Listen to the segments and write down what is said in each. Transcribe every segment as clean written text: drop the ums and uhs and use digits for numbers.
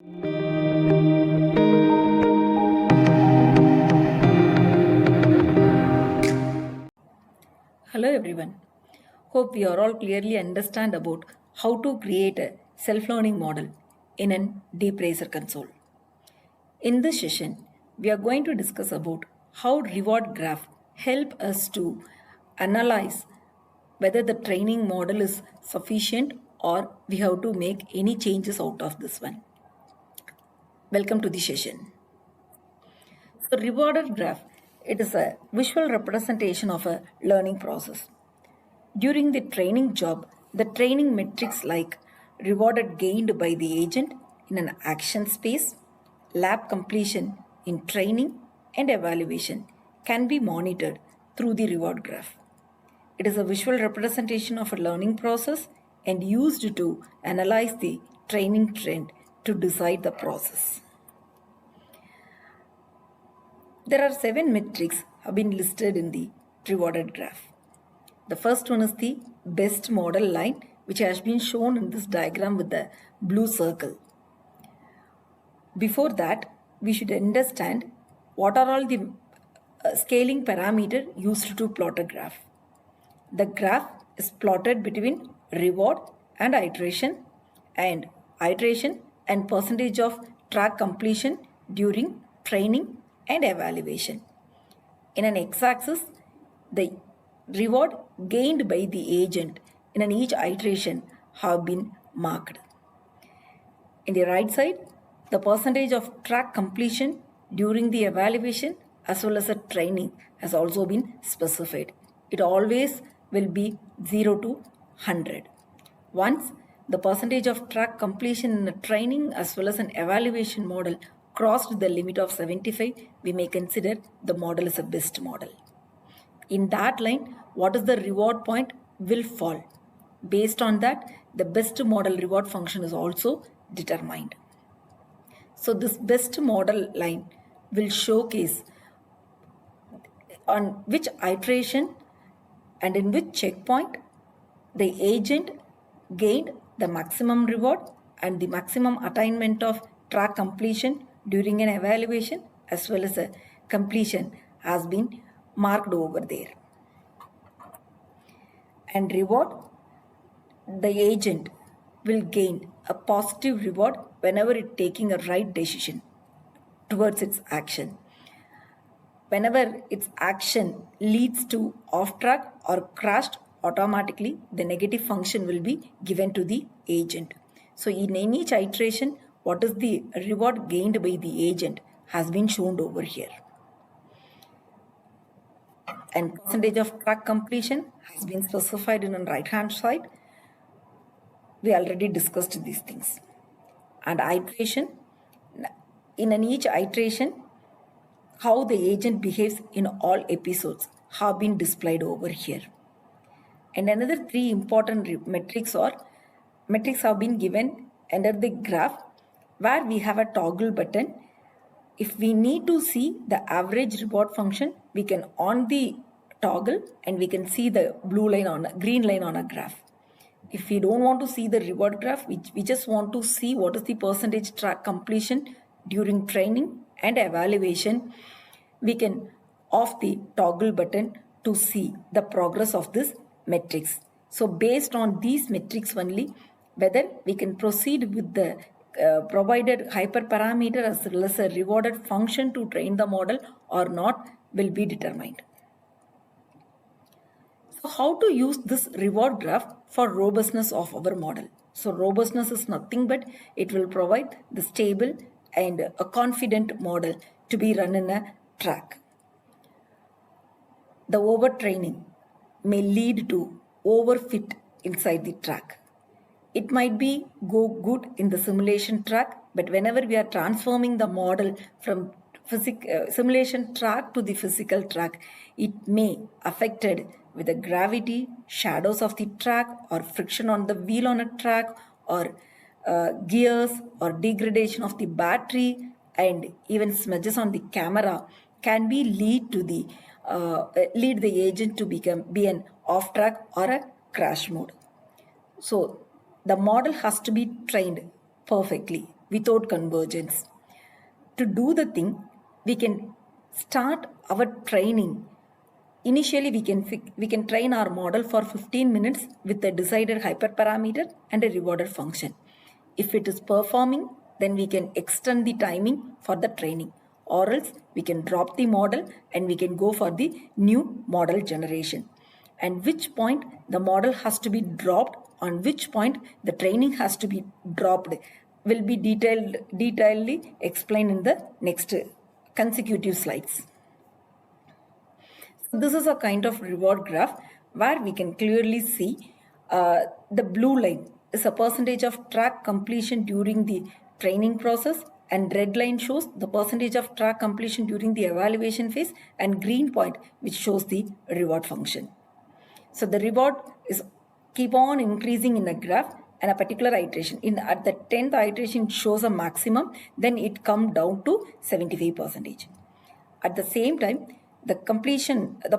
Hello everyone. Hope we are all clearly understand about how to create a self-learning model in a deep racer console. In this session, we are going to discuss about how reward graph help us to analyze whether the training model is sufficient or we have to make any changes out of this one. Welcome to the session. The rewarded graph, it is a visual representation of a learning process. During the training job, the training metrics like rewarded gained by the agent in an action space, lab completion in training, and evaluation can be monitored through the reward graph. It is a visual representation of a learning process and used to analyze the training trend to decide the process. There are 7 metrics have been listed in the rewarded graph. The first one is the best model line, which has been shown in this diagram with the blue circle. Before that, we should understand what are all the scaling parameter used to plot a graph. The graph is plotted between reward and iteration and percentage of track completion during training and evaluation. In an x-axis, the reward gained by the agent in each iteration have been marked. In the right side, the percentage of track completion during the evaluation as well as a training has also been specified. It always will be 0 to 100. Once the percentage of track completion in a training as well as an evaluation model crossed the limit of 75, we may consider the model as a best model. In that line, what is the reward point will fall. Based on that, the best model reward function is also determined. So this best model line will showcase on which iteration and in which checkpoint the agent gained the maximum reward and the maximum attainment of track completion during an evaluation as well as a completion has been marked over there. And reward, the agent will gain a positive reward whenever it taking a right decision towards its action. Whenever its action leads to off track or crashed, automatically the negative function will be given to the agent. So in any iteration, what is the reward gained by the agent has been shown over here. And percentage of track completion has been specified in the right hand side. We already discussed these things. And iteration, in each iteration, how the agent behaves in all episodes have been displayed over here. And another 3 important metrics have been given under the graph where we have a toggle button. If we need to see the average reward function, we can on the toggle and we can see the green line on a graph. If we don't want to see the reward graph, we just want to see what is the percentage track completion during training and evaluation, we can off the toggle button to see the progress of this metrics. So based on these metrics only, whether we can proceed with the provided hyperparameter as well as a rewarded function to train the model or not will be determined. So how to use this reward graph for robustness of our model? So robustness is nothing but it will provide the stable and a confident model to be run in a track. The overtraining may lead to overfit inside the track. It might be go good in the simulation track, but whenever we are transforming the model from simulation track to the physical track, it may affected with the gravity, shadows of the track or friction on the wheel on a track or gears or degradation of the battery and even smudges on the camera can be lead the agent to be an off track or a crash mode. So the model has to be trained perfectly. without convergence. To do the thing, we can start our training. Initially, we can train our model for 15 minutes with a decided hyperparameter and a rewarded function. If it is performing, then we can extend the timing for the training, or else we can drop the model and we can go for the new model generation. And which point the model has to be dropped, on which point the training has to be dropped, will be detailedly explained in the next consecutive slides. So this is a kind of reward graph where we can clearly see the blue line is a percentage of track completion during the training process, and red line shows the percentage of track completion during the evaluation phase, and green point which shows the reward function. So the reward is keep on increasing in a graph, and a particular iteration at the 10th iteration it shows a maximum, then it come down to 75%. At the same time, the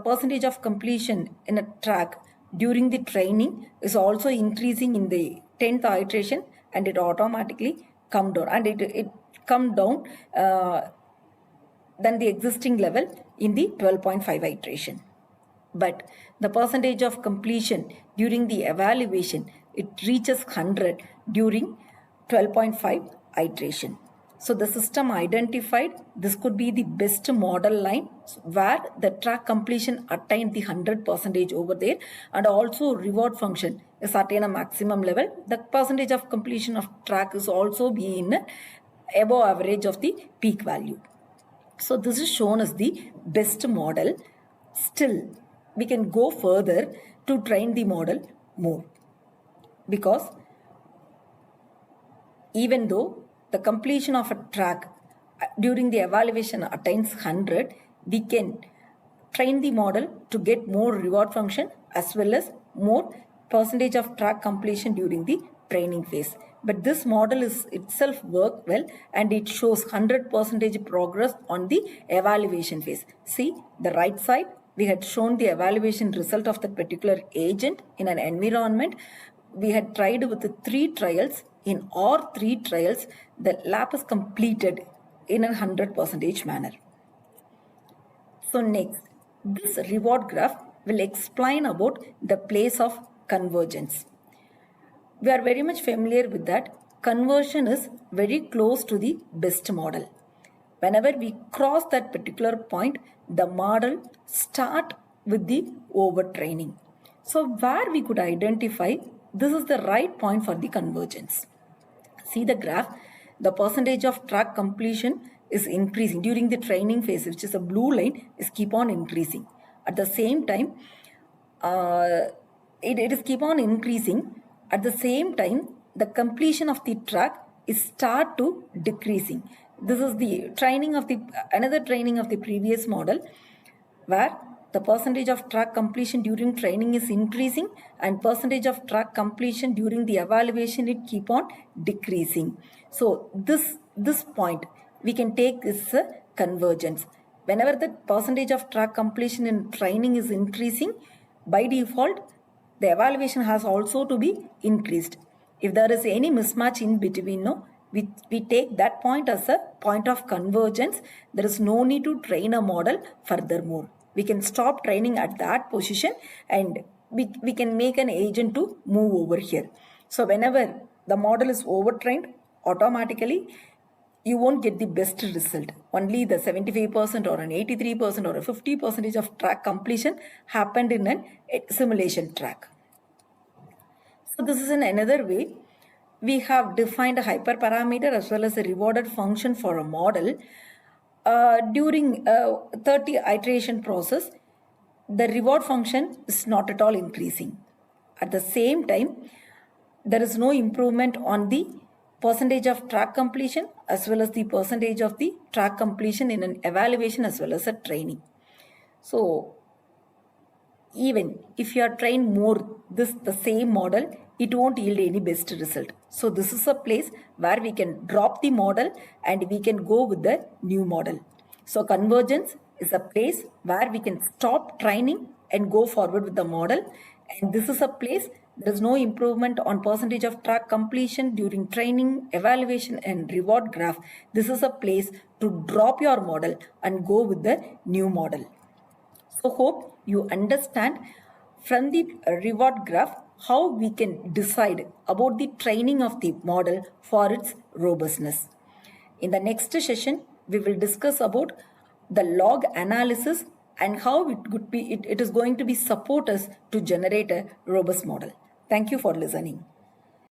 percentage of completion in a track during the training is also increasing in the 10th iteration, and it automatically come down, and it come down than the existing level in the 12.5 iteration. But the percentage of completion during the evaluation, it reaches 100 during 12.5 iteration. So the system identified this could be the best model line where the track completion attained the 100% over there, and also reward function is attained a maximum level. The percentage of completion of track is also be in above average of the peak value. So this is shown as the best model. Still, we can go further to train the model more, because even though the completion of a track during the evaluation attains 100, we can train the model to get more reward function as well as more percentage of track completion during the training phase. But this model is itself work well, and it shows 100% progress on the evaluation phase. See the right side, we had shown the evaluation result of that particular agent in an environment. We had tried with the 3 trials. In all 3 trials, the lab is completed in a 100% manner. So next, this reward graph will explain about the place of convergence. We are very much familiar with that. Conversion is very close to the best model. Whenever we cross that particular point, the model start with the overtraining. So where we could identify this is the right point for the convergence. See the graph, the percentage of track completion is increasing during the training phase, which is a blue line, is keep on increasing. At the same time, it is keep on increasing. At the same time, the completion of the track is start to decreasing. This is the training of another training of the previous model, where the percentage of track completion during training is increasing, and percentage of track completion during the evaluation it keep on decreasing. So this point we can take is a convergence. Whenever the percentage of track completion in training is increasing, by default the evaluation has also to be increased. If there is any mismatch in between, we take that point as a point of convergence. There is no need to train a model furthermore. We can stop training at that position, and we can make an agent to move over here. So whenever the model is overtrained, automatically you won't get the best result. Only the 75% or an 83% or a 50% of track completion happened in a simulation track. So this is in another way. We have defined a hyperparameter as well as a rewarded function for a model. During 30 iteration process, the reward function is not at all increasing. At the same time, there is no improvement on the percentage of track completion as well as the percentage of the track completion in an evaluation as well as a training. So even if you are trained more the same model, it won't yield any best result. So this is a place where we can drop the model and we can go with the new model. So convergence is a place where we can stop training and go forward with the model. And this is a place There is no improvement on percentage of track completion during training, evaluation, and reward graph. This is a place to drop your model and go with the new model. So hope you understand from the reward graph how we can decide about the training of the model for its robustness. In the next session, we will discuss about the log analysis and how it is going to be support us to generate a robust model. Thank you for listening.